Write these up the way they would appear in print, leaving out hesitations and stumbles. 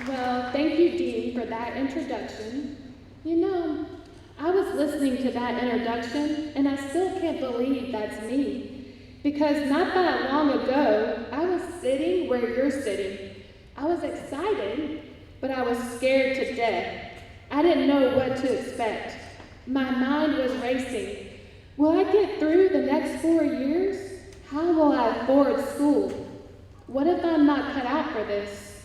Well, thank you, Dean, for that introduction. You know, I was listening to that introduction, and I still can't believe that's me. Because not that long ago, I was sitting where you're sitting. I was excited, but I was scared to death. I didn't know what to expect. My mind was racing. Will I get through the next 4 years? How will I afford school? What if I'm not cut out for this?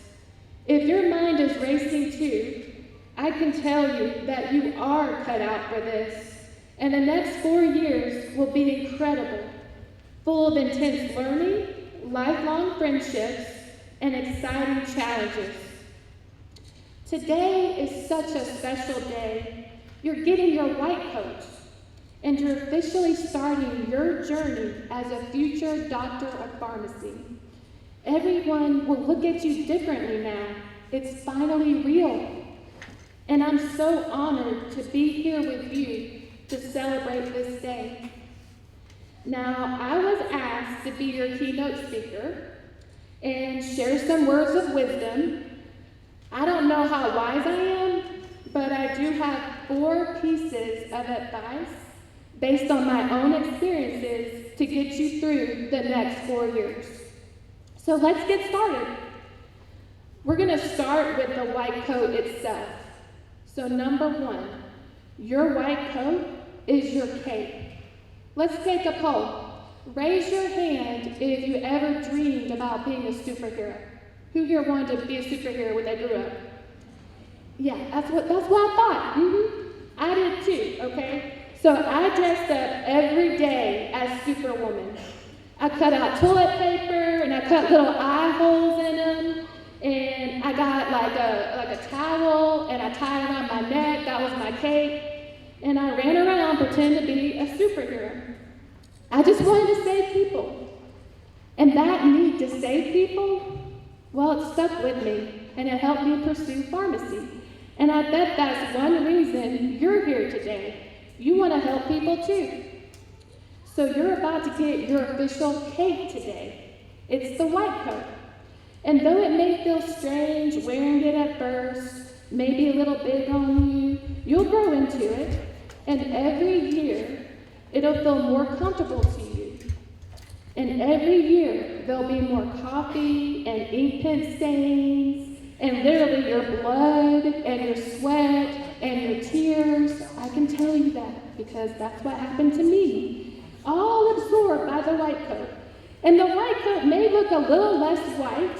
If your mind is racing too, I can tell you that you are cut out for this, and the next 4 years will be incredible, full of intense learning, lifelong friendships, and exciting challenges. Today is such a special day. You're getting your white coat, and you're officially starting your journey as a future doctor of pharmacy. Everyone will look at you differently now. It's finally real. And I'm so honored to be here with you to celebrate this day. Now, I was asked to be your keynote speaker and share some words of wisdom. I don't know how wise I am, but I do have 4 pieces of advice based on my own experiences to get you through the next 4 years. So let's get started. We're going to start with the white coat itself. So number 1, your white coat is your cape. Let's take a poll. Raise your hand if you ever dreamed about being a superhero. Who here wanted to be a superhero when they grew up? Yeah, that's what I thought. I did too, okay? So I dressed up every day as Superwoman. I cut out toilet paper and I cut little eye holes in them, and I got like a towel and I tied it around my neck. That was my cape, and I ran around pretending to be a superhero. I just wanted to save people, and that need to save people, well, it stuck with me and it helped me pursue pharmacy. And I bet that's one reason you're here today. You want to help people too. So you're about to get your official cape today. It's the white coat. And though it may feel strange wearing it at first, maybe a little big on you, you'll grow into it. And every year, it'll feel more comfortable to you. And every year, there'll be more coffee and ink pen stains, and literally your blood and your sweat and your tears. I can tell you that because that's what happened to me. All absorbed by the white coat. And the white coat may look a little less white,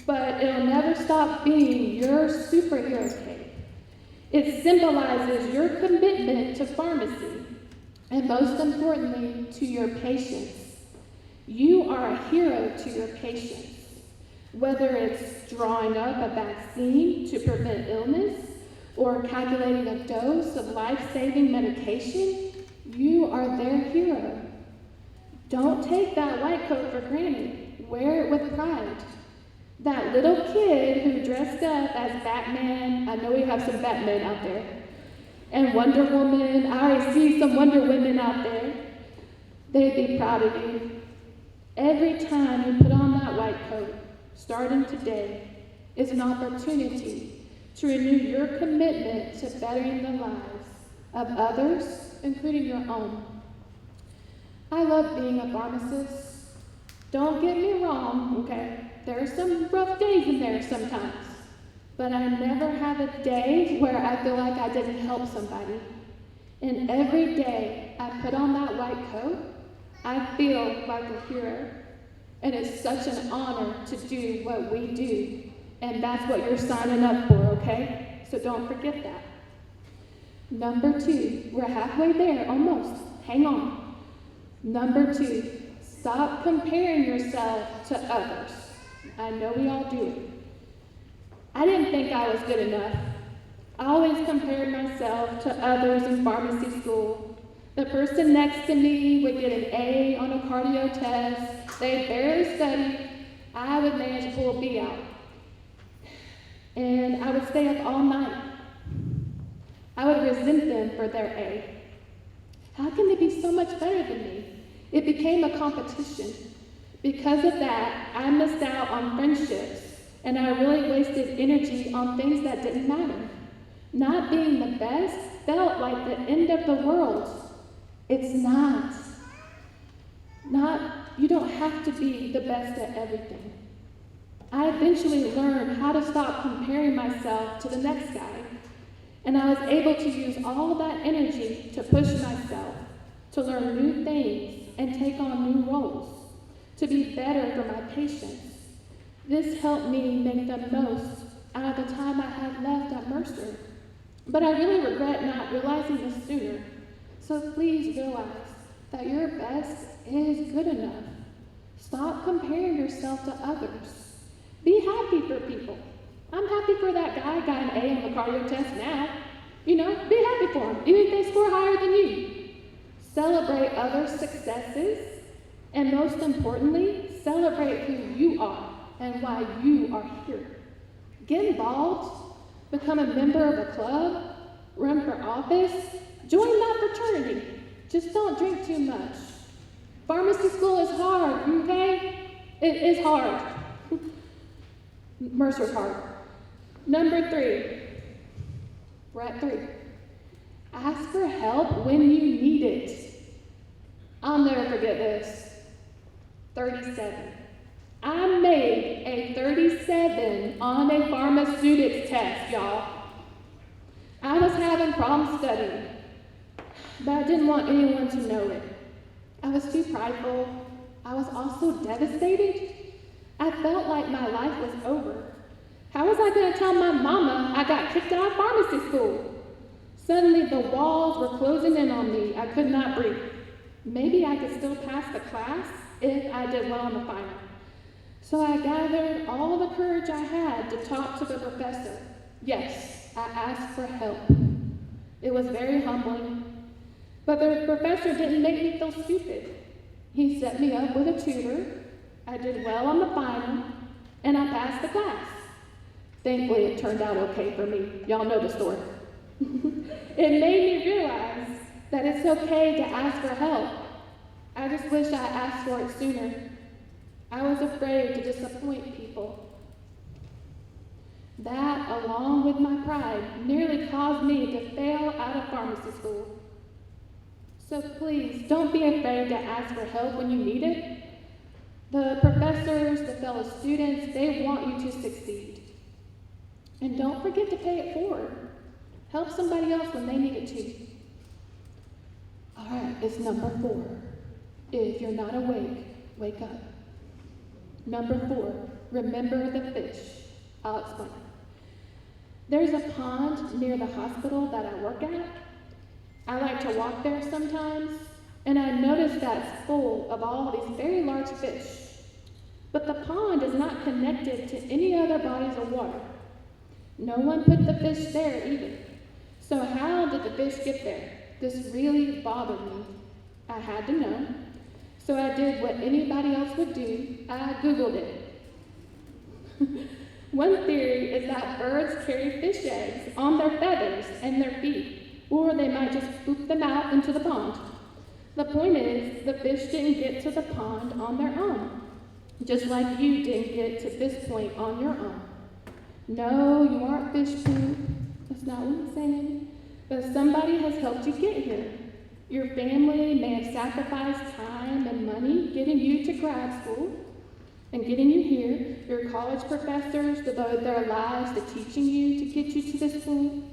but it'll never stop being your superhero cape. It symbolizes your commitment to pharmacy, and most importantly, to your patients. You are a hero to your patients. Whether it's drawing up a vaccine to prevent illness, or calculating a dose of life-saving medication, you are their hero. Don't take that white coat for granted. Wear it with pride. That little kid who dressed up as Batman, I know we have some Batmen out there, and Wonder Woman, I already see some Wonder Women out there. They'd be proud of you. Every time you put on that white coat, starting today, is an opportunity to renew your commitment to bettering the lives of others, including your own. I love being a pharmacist. Don't get me wrong, okay? There are some rough days in there sometimes, but I never have a day where I feel like I didn't help somebody. And every day I put on that white coat, I feel like a hero. And it's such an honor to do what we do. And that's what you're signing up for, okay? So don't forget that. Number 2, we're halfway there, almost. Hang on. Number 2, stop comparing yourself to others. I know we all do it. I didn't think I was good enough. I always compared myself to others in pharmacy school. The person next to me would get an A on a cardio test. They'd barely study. I would manage to pull a B out. And I would stay up all night. I would resent them for their A. How can they be so much better than me? It became a competition. Because of that, I missed out on friendships and I really wasted energy on things that didn't matter. Not being the best felt like the end of the world. It's not. You don't have to be the best at everything. I eventually learned how to stop comparing myself to the next guy, and I was able to use all that energy to push myself, to learn new things and take on new roles, to be better for my patients. This helped me make the most out of the time I had left at Mercer. But I really regret not realizing this sooner. So please realize that your best is good enough. Stop comparing yourself to others. Be happy for people. I'm happy for that guy who got an A on the cardio test now. Be happy for him, even if they score higher than you. Celebrate others' successes, and most importantly, celebrate who you are and why you are here. Get involved, become a member of a club, run for office, join that fraternity. Just don't drink too much. Pharmacy school is hard, okay? It is hard. Mercer's hard. Number 3. We're at 3. Ask for help when you need it. I'll never forget this. 37. I made a 37 on a pharmaceutics test, y'all. I was having problems studying, but I didn't want anyone to know it. I was too prideful. I was also devastated. I felt like my life was over. How was I going to tell my mama I got kicked out of pharmacy school? Suddenly the walls were closing in on me. I could not breathe. Maybe I could still pass the class if I did well on the final. So I gathered all the courage I had to talk to the professor. Yes, I asked for help. It was very humbling, but the professor didn't make me feel stupid. He set me up with a tutor. I did well on the final, and I passed the class. Thankfully, it turned out okay for me. Y'all know the story. It made me realize that it's okay to ask for help. I just wish I asked for it sooner. I was afraid to disappoint people. That, along with my pride, nearly caused me to fail out of pharmacy school. So please, don't be afraid to ask for help when you need it. The professors, the fellow students, they want you to succeed. And don't forget to pay it forward. Help somebody else when they need it too. All right, it's number 4. If you're not awake, wake up. Number 4, remember the fish. I'll explain. There's a pond near the hospital that I work at. I like to walk there sometimes, and I noticed that it's full of all these very large fish. But the pond is not connected to any other bodies of water. No one put the fish there either. So how did the fish get there? This really bothered me. I had to know. So I did what anybody else would do. I Googled it. One theory is that birds carry fish eggs on their feathers and their feet, or they might just poop them out into the pond. The point is, the fish didn't get to the pond on their own, just like you didn't get to this point on your own. No, you aren't fish poop. That's not what I'm saying. But somebody has helped you get here. Your family may have sacrificed time and money getting you to grad school and getting you here. Your college professors devoted their lives to teaching you to get you to this point.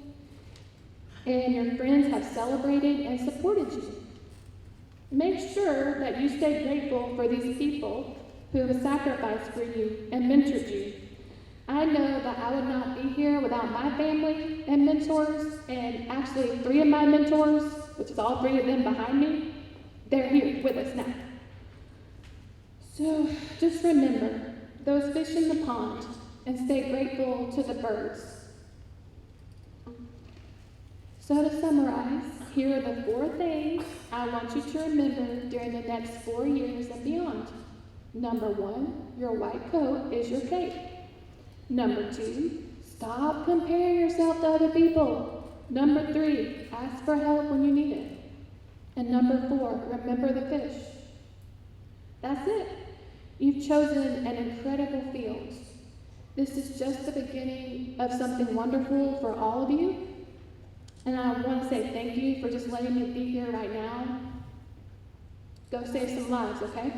And your friends have celebrated and supported you. Make sure that you stay grateful for these people who have sacrificed for you and mentored you. I know that I would not be here without my family and mentors, and actually 3 of my mentors, which is all 3 of them behind me, they're here with us now. So just remember those fish in the pond and stay grateful to the birds. So to summarize, here are the 4 things I want you to remember during the next 4 years and beyond. Number 1, your white coat is your cape. Number 2, stop comparing yourself to other people. Number 3, ask for help when you need it. And number 4, remember the fish. That's it. You've chosen an incredible field. This is just the beginning of something wonderful for all of you. And I want to say thank you for just letting me be here right now. Go save some lives, okay?